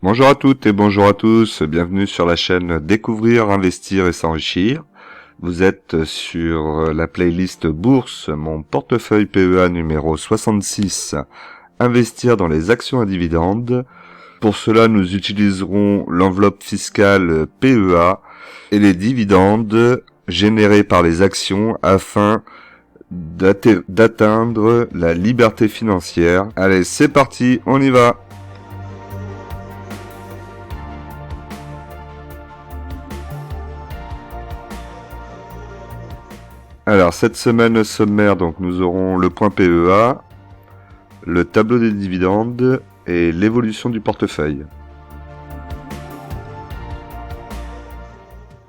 Bonjour à toutes et bonjour à tous, bienvenue sur la chaîne Découvrir, Investir et S'enrichir. Vous êtes sur la playlist Bourse, mon portefeuille PEA numéro 66, Investir dans les actions à dividendes. Pour cela, nous utiliserons l'enveloppe fiscale PEA et les dividendes générés par les actions afin d'atteindre la liberté financière. Allez, c'est parti, on y va! Alors, cette semaine sommaire, donc nous aurons le point PEA, le tableau des dividendes et l'évolution du portefeuille.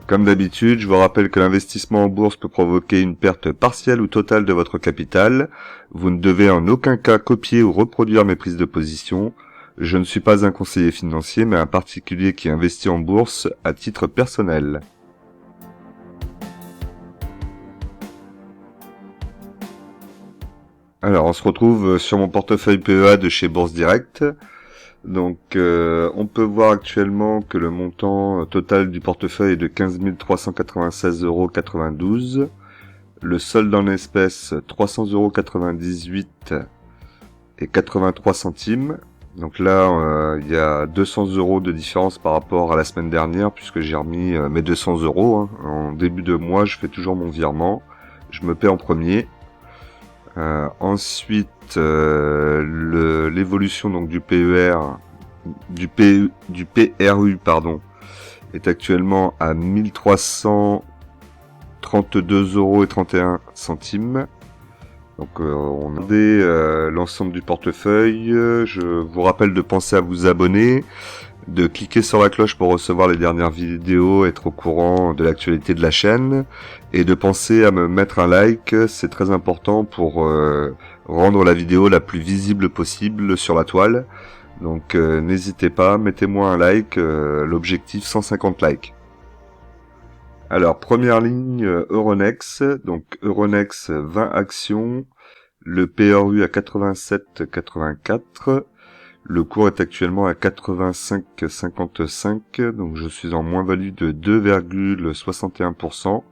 Comme d'habitude, je vous rappelle que l'investissement en bourse peut provoquer une perte partielle ou totale de votre capital. Vous ne devez en aucun cas copier ou reproduire mes prises de position. Je ne suis pas un conseiller financier, mais un particulier qui investit en bourse à titre personnel. Alors, on se retrouve sur mon portefeuille PEA de chez Bourse Direct. Donc, on peut voir actuellement que le montant total du portefeuille est de 15 396,92 €. Le solde en espèces, 300,98 € et 83 centimes. Donc là, il y a 200 € de différence par rapport à la semaine dernière, puisque j'ai remis mes 200 €. En début de mois, je fais toujours mon virement. Je me paie en premier. Ensuite, l'évolution donc du PER, du PRU est actuellement à 1332,31 €. Donc on a regardé l'ensemble du portefeuille. Je vous rappelle de penser à vous abonner, de cliquer sur la cloche pour recevoir les dernières vidéos, être au courant de l'actualité de la chaîne, et de penser à me mettre un like, c'est très important pour rendre la vidéo la plus visible possible sur la toile. Donc n'hésitez pas, mettez-moi un like, l'objectif 150 likes. Alors première ligne, Euronext, donc Euronext 20 actions, le PRU à 87,84. Le cours est actuellement à 85,55, donc je suis en moins-value de 2,61%.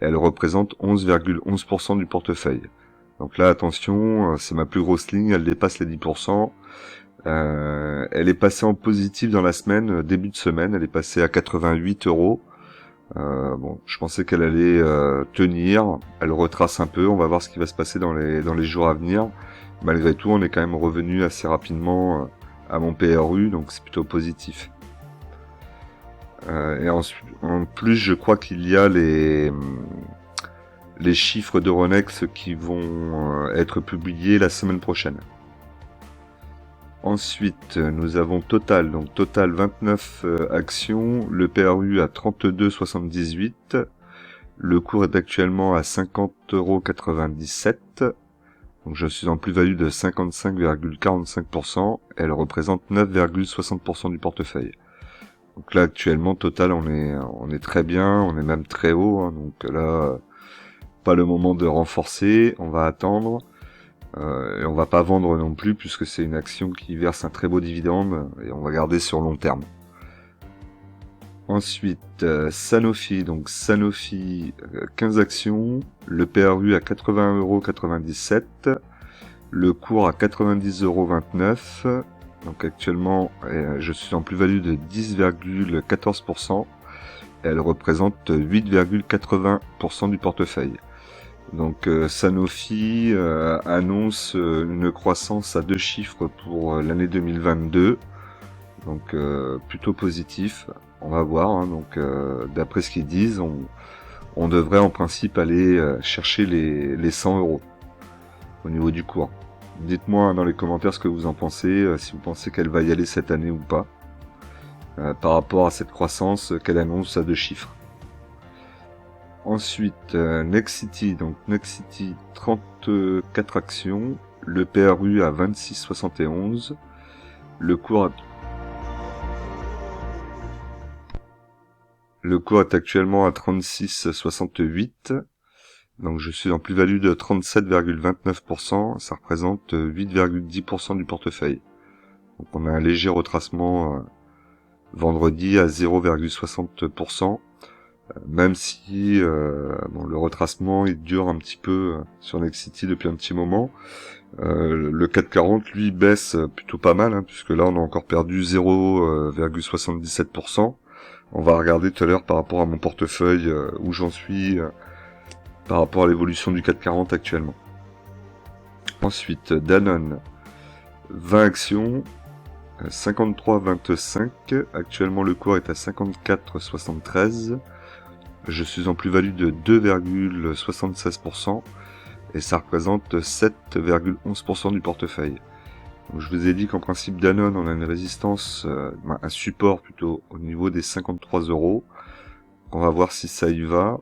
Et elle représente 11,11% du portefeuille. Donc là, attention, c'est ma plus grosse ligne, elle dépasse les 10%. Elle est passée en positif dans la semaine, début de semaine, elle est passée à 88 €. Bon, je pensais qu'elle allait tenir, elle retrace un peu, on va voir ce qui va se passer dans les jours à venir. Malgré tout, on est quand même revenu assez rapidement à mon PRU, donc c'est plutôt positif. Et en plus, je crois qu'il y a les chiffres d'Euronext qui vont être publiés la semaine prochaine. Ensuite, nous avons Total, donc Total 29 actions, le PRU à 32,78. Le cours est actuellement à 50,97 €. Donc je suis en plus-value de 55,45%. Elle représente 9,60% du portefeuille. Donc là actuellement Total on est très bien, on est même très haut, hein, donc là pas le moment de renforcer, on va attendre et on va pas vendre non plus puisque c'est une action qui verse un très beau dividende et on va garder sur long terme. Ensuite Sanofi, donc Sanofi 15 actions, le PRU à 81,97 €, le cours à 90,29 €. Donc actuellement, je suis en plus-value de 10,14%. Elle représente 8,80% du portefeuille. Donc Sanofi annonce une croissance à 2 chiffres pour l'année 2022. Donc plutôt positif. On va voir. Hein, donc d'après ce qu'ils disent, on devrait en principe aller chercher les 100 € au niveau du cours. Dites-moi dans les commentaires ce que vous en pensez, si vous pensez qu'elle va y aller cette année ou pas, par rapport à cette croissance qu'elle annonce à 2 chiffres. Ensuite, Nexity, donc Nexity 34 actions, le PRU à 26,71, le cours est actuellement à 36,68. Donc je suis en plus-value de 37,29%, ça représente 8,10% du portefeuille. Donc on a un léger retracement vendredi à 0,60%, même si bon, le retracement il dure un petit peu sur Nexity depuis un petit moment. Le 440 lui baisse plutôt pas mal, hein, puisque là on a encore perdu 0,77%. On va regarder tout à l'heure par rapport à mon portefeuille où j'en suis par rapport à l'évolution du 440 actuellement. Ensuite, Danone, 20 actions, 53,25. Actuellement, le cours est à 54,73. Je suis en plus-value de 2,76% et ça représente 7,11% du portefeuille. Donc, je vous ai dit qu'en principe, Danone, on a une résistance, un support plutôt au niveau des 53 €. On va voir si ça y va.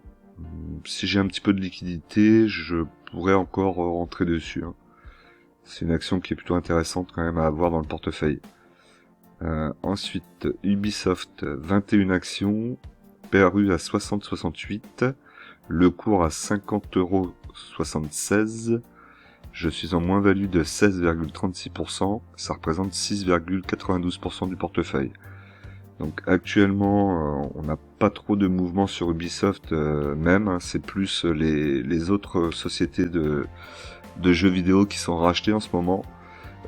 Si j'ai un petit peu de liquidité, je pourrais encore rentrer dessus, hein. C'est une action qui est plutôt intéressante quand même à avoir dans le portefeuille. Ensuite, Ubisoft, 21 actions, PRU à 60,68, le cours à 50,76 €. Je suis en moins-value de 16,36%, ça représente 6,92% du portefeuille. Donc actuellement, on n'a pas trop de mouvement sur Ubisoft même, hein, c'est plus les autres sociétés de jeux vidéo qui sont rachetées en ce moment.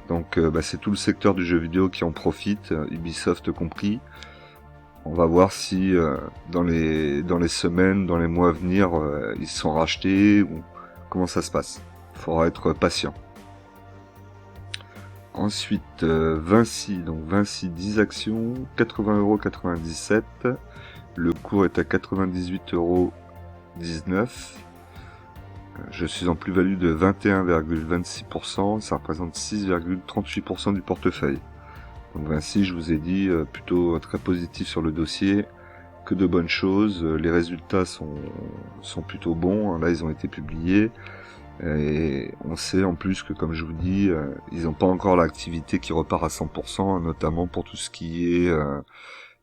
Donc c'est tout le secteur du jeu vidéo qui en profite, Ubisoft compris. On va voir si dans les semaines, dans les mois à venir, ils sont rachetés ou comment ça se passe. Il faudra être patient. Ensuite, Vinci, donc Vinci 10 actions, 80,97 €. Le cours est à 98,19 €. Je suis en plus-value de 21,26%, ça représente 6,38% du portefeuille. Donc Vinci, je vous ai dit, plutôt très positif sur le dossier, que de bonnes choses. Les résultats sont plutôt bons, hein. Là ils ont été publiés. Et on sait en plus que, comme je vous dis, ils n'ont pas encore l'activité qui repart à 100%, notamment pour tout ce qui est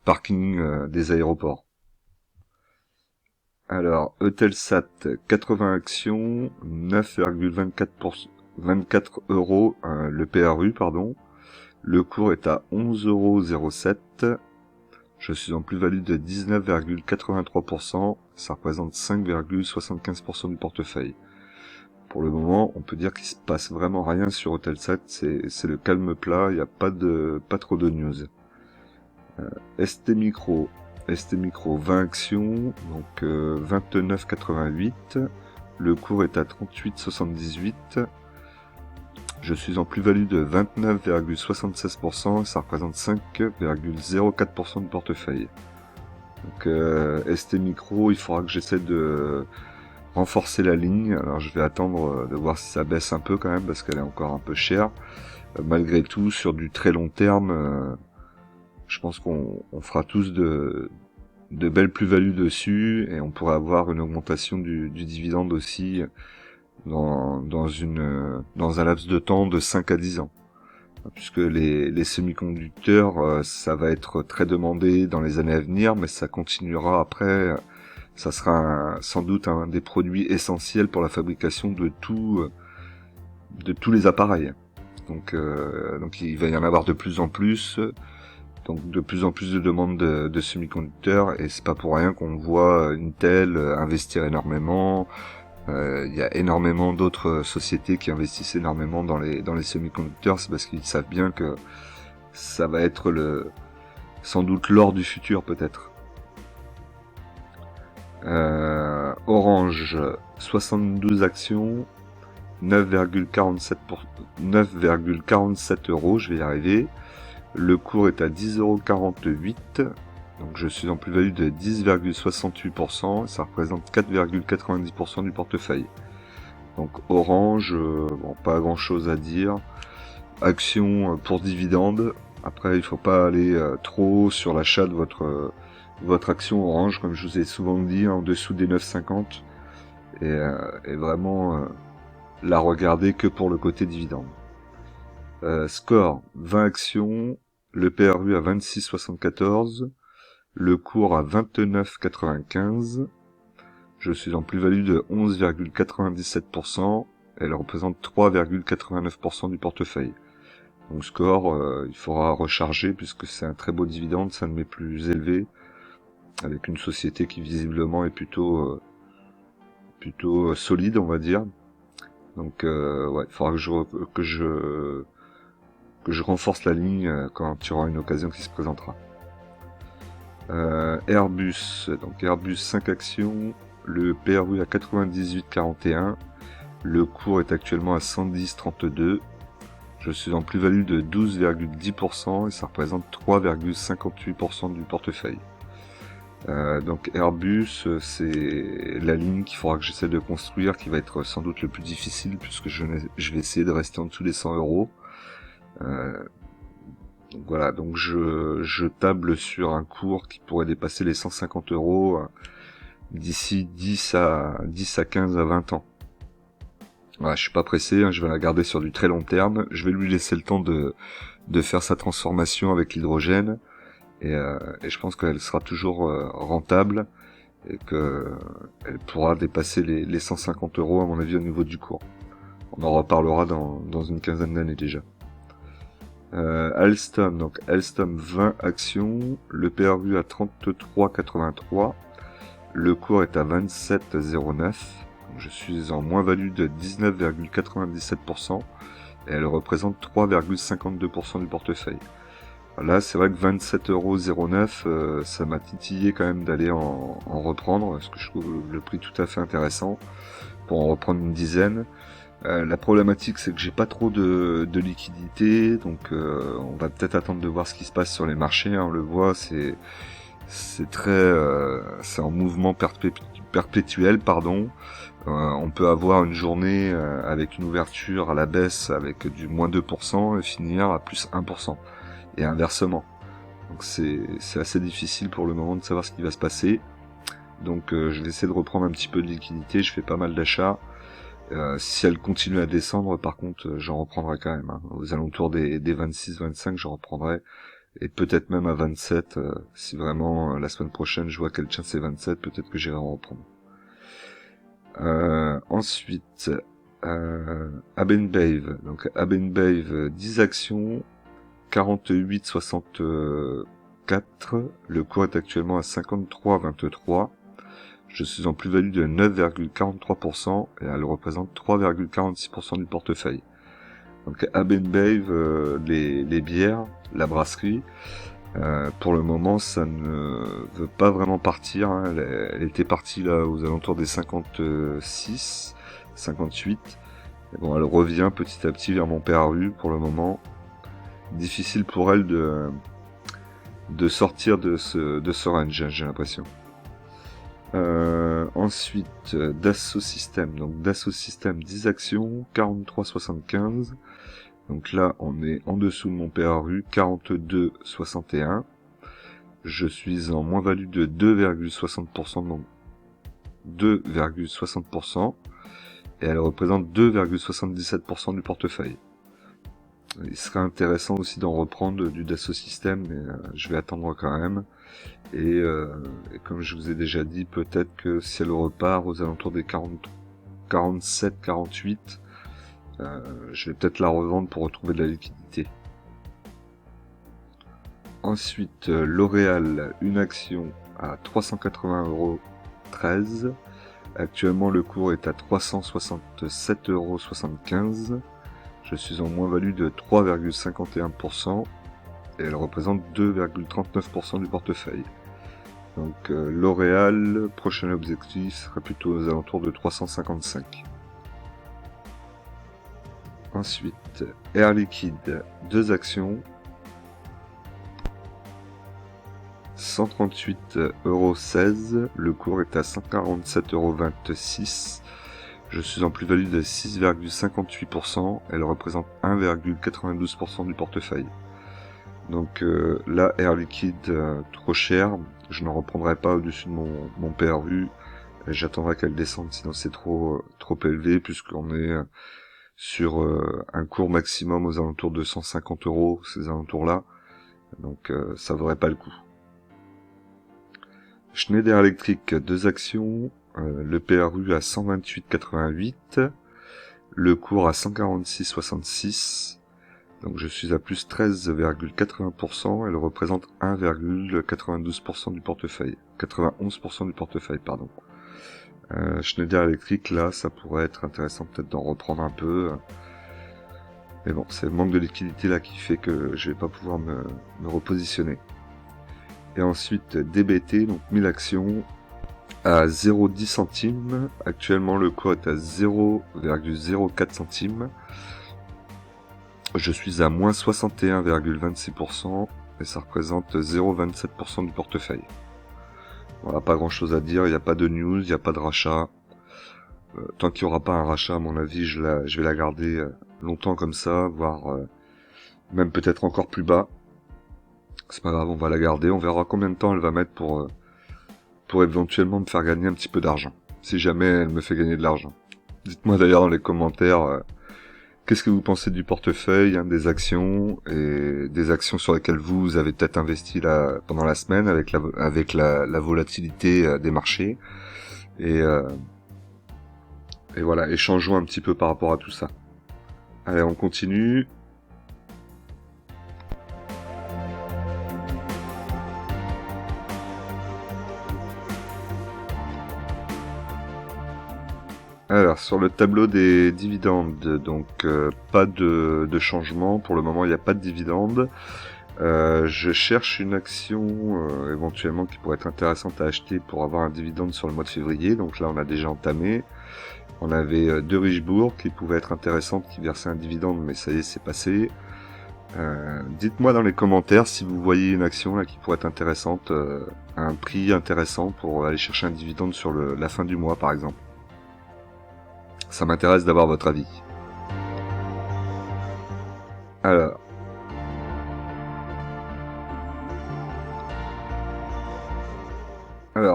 parking des aéroports. Alors, Eutelsat, 80 actions, 9,24 €, le PRU, pardon. Le cours est à 11,07 €. Je suis en plus-value de 19,83%, ça représente 5,75% du portefeuille. Pour le moment, on peut dire qu'il se passe vraiment rien sur Eutelsat, c'est le calme plat, il n'y a pas trop de news. ST Micro, 20 actions, donc 29,88. Le cours est à 38,78. Je suis en plus-value de 29,76%, ça représente 5,04% du portefeuille. Donc ST Micro, il faudra que j'essaie de renforcer la ligne. Alors je vais attendre de voir si ça baisse un peu quand même, parce qu'elle est encore un peu chère. Malgré tout, sur du très long terme, je pense qu'on fera tous de belles plus-values dessus, et on pourrait avoir une augmentation du dividende aussi dans un laps de temps de 5 à 10 ans. Puisque les semi-conducteurs, ça va être très demandé dans les années à venir, mais ça continuera après. Ça sera sans doute un des produits essentiels pour la fabrication de tous les appareils. Donc il va y en avoir de plus en plus. Donc de plus en plus de demandes de semi-conducteurs, et c'est pas pour rien qu'on voit Intel investir énormément. Il y a énormément d'autres sociétés qui investissent énormément dans les semi-conducteurs. C'est parce qu'ils savent bien que ça va être sans doute l'or du futur peut-être. Orange, 72 actions, 9,47 €, je vais y arriver. Le cours est à 10,48 €, donc je suis en plus-value de 10,68%, ça représente 4,90% du portefeuille. Donc Orange, bon, pas grand chose à dire. Action pour dividende. Après, il faut pas aller trop sur l'achat de votre action Orange, comme je vous ai souvent dit, en dessous des 9,50, et vraiment la regarder que pour le côté dividende. Score, 20 actions, le PRU à 26,74, le cours à 29,95. Je suis en plus-value de 11,97%, elle représente 3,89% du portefeuille. Donc score, il faudra recharger puisque c'est un très beau dividende, c'est un de mes plus élevés, avec une société qui visiblement est plutôt solide, on va dire. Donc ouais, il faudra que je renforce la ligne quand il y aura une occasion qui se présentera. Airbus, donc Airbus 5 actions, le PRU à 98,41, le cours est actuellement à 110,32. Je suis en plus-value de 12,10% et ça représente 3,58% du portefeuille. Donc Airbus, c'est la ligne qu'il faudra que j'essaie de construire, qui va être sans doute le plus difficile puisque je vais essayer de rester en dessous des 100 euros. Donc voilà, donc je table sur un cours qui pourrait dépasser les 150 euros d'ici 10 à 15 à 20 ans. Voilà, je suis pas pressé, hein, je vais la garder sur du très long terme. Je vais lui laisser le temps de faire sa transformation avec l'hydrogène. Et je pense qu'elle sera toujours rentable et qu'elle pourra dépasser les 150 euros à mon avis au niveau du cours. On en reparlera dans une quinzaine d'années déjà. Alstom, donc Alstom 20 actions, le PRU à 33,83, le cours est à 27,09, je suis en moins-value de 19,97% et elle représente 3,52% du portefeuille. Là, c'est vrai que 27,09€, ça m'a titillé quand même d'aller en reprendre, parce que je trouve le prix tout à fait intéressant pour en reprendre une dizaine. La problématique, c'est que j'ai pas trop de liquidité, donc on va peut-être attendre de voir ce qui se passe sur les marchés. Hein, on le voit, c'est en mouvement perpétuel, pardon. On peut avoir une journée avec une ouverture à la baisse avec du moins 2% et finir à plus 1%. Et inversement. Donc c'est assez difficile pour le moment de savoir ce qui va se passer. Donc je vais essayer de reprendre un petit peu de liquidité, je fais pas mal d'achats. Si elle continue à descendre, par contre, j'en reprendrai quand même. Hein. Aux alentours des 26-25, j'en reprendrai. Et peut-être même à 27, si vraiment la semaine prochaine je vois qu'elle tient ses 27, peut-être que j'irai en reprendre. Ensuite, Abenbave. Donc Abenbave, 10 actions, 48,64, le cours est actuellement à 53,23, je suis en plus-value de 9,43% et elle représente 3,46% du portefeuille. Donc Abenbave, les bières, la brasserie, pour le moment ça ne veut pas vraiment partir, hein. Elle était partie là aux alentours des 56, 58, et bon elle revient petit à petit vers mon PRU pour le moment. Difficile pour elle de sortir de ce range, j'ai l'impression. Ensuite, Dassault Systèmes. Donc Dassault Systèmes, 10 actions, 43,75. Donc là, on est en dessous de mon PRU, 42,61. Je suis en moins-value de 2,60%, donc 2,60%. Et elle représente 2,77% du portefeuille. Il serait intéressant aussi d'en reprendre du Dassault Systèmes, mais je vais attendre quand même. Et comme je vous ai déjà dit, peut-être que si elle repart aux alentours des 47, 48, je vais peut-être la revendre pour retrouver de la liquidité. Ensuite, L'Oréal, une action à 380,13 €. Actuellement, le cours est à 367,75 €. Je suis en moins-value de 3,51% et elle représente 2,39% du portefeuille. Donc L'Oréal, prochain objectif sera plutôt aux alentours de 355. Ensuite, Air Liquide, 2 actions, 138,16 €, le cours est à 147,26 €. Je suis en plus-value de 6,58%, elle représente 1,92% du portefeuille. Donc là, Air Liquide, trop cher, je n'en reprendrai pas au-dessus de mon PRU, j'attendrai qu'elle descende, sinon c'est trop élevé, puisqu'on est sur un cours maximum aux alentours de 150 €, ces alentours-là, donc ça vaudrait pas le coup. Schneider Electric, 2 actions, le PRU à 128,88, le cours à 146,66. Donc je suis à plus 13,80%, elle représente 1,92% du portefeuille. 91% du portefeuille, pardon. Schneider Electric, là, ça pourrait être intéressant peut-être d'en reprendre un peu. Mais bon, c'est le manque de liquidité là qui fait que je vais pas pouvoir me repositionner. Et ensuite, DBT, donc 1000 actions, à 0,10 centimes. Actuellement, le cours est à 0,04 centimes. Je suis à moins 61,26% et ça représente 0,27% du portefeuille. Voilà, pas grand chose à dire, il n'y a pas de news, il n'y a pas de rachat. Tant qu'il n'y aura pas un rachat, à mon avis, je vais la garder longtemps comme ça, voire même peut-être encore plus bas. C'est pas grave, on va la garder, on verra combien de temps elle va mettre pour éventuellement me faire gagner un petit peu d'argent. Si jamais elle me fait gagner de l'argent. Dites-moi d'ailleurs dans les commentaires qu'est-ce que vous pensez du portefeuille, des actions, et des actions sur lesquelles vous avez peut-être investi là, pendant la semaine avec la volatilité des marchés. Et voilà, échangeons un petit peu par rapport à tout ça. Allez, on continue. Alors, sur le tableau des dividendes, donc pas de changement. Pour le moment, il n'y a pas de dividendes. Je cherche une action éventuellement qui pourrait être intéressante à acheter pour avoir un dividende sur le mois de février. Donc là, on a déjà entamé. On avait deux Richebourg qui pouvaient être intéressantes, qui versaient un dividende, mais ça y est, c'est passé. Dites-moi dans les commentaires si vous voyez une action là qui pourrait être intéressante, à un prix intéressant pour aller chercher un dividende sur la fin du mois, par exemple. Ça m'intéresse d'avoir votre avis. Alors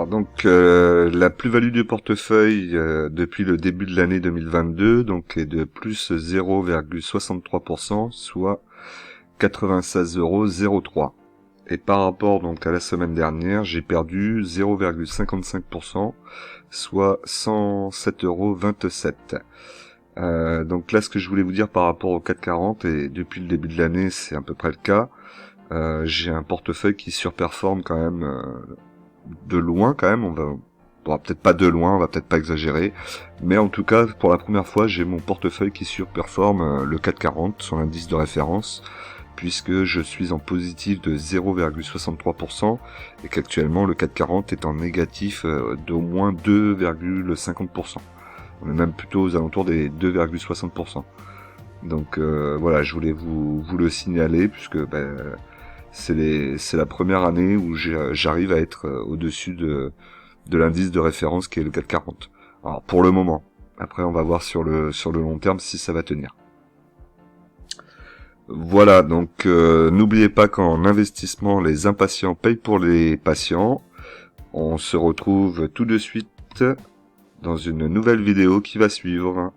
donc la plus-value du portefeuille depuis le début de l'année 2022 donc est de plus 0,63%, soit 96,03 €. Et par rapport donc à la semaine dernière, j'ai perdu 0,55%, soit 107,27 €. Donc là, ce que je voulais vous dire par rapport au 440, et depuis le début de l'année, c'est à peu près le cas, j'ai un portefeuille qui surperforme quand même de loin quand même. Bon, peut-être pas de loin, on va peut-être pas exagérer, mais en tout cas, pour la première fois, j'ai mon portefeuille qui surperforme le 440, son indice de référence, puisque je suis en positif de 0,63% et qu'actuellement le 440 est en négatif d'au moins 2,50%. On est même plutôt aux alentours des 2,60%. Donc voilà, je voulais vous le signaler, puisque c'est la première année où j'arrive à être au-dessus de l'indice de référence qui est le 440. Alors pour le moment, après on va voir sur le long terme si ça va tenir. Voilà, donc n'oubliez pas qu'en investissement, les impatients payent pour les patients. On se retrouve tout de suite dans une nouvelle vidéo qui va suivre.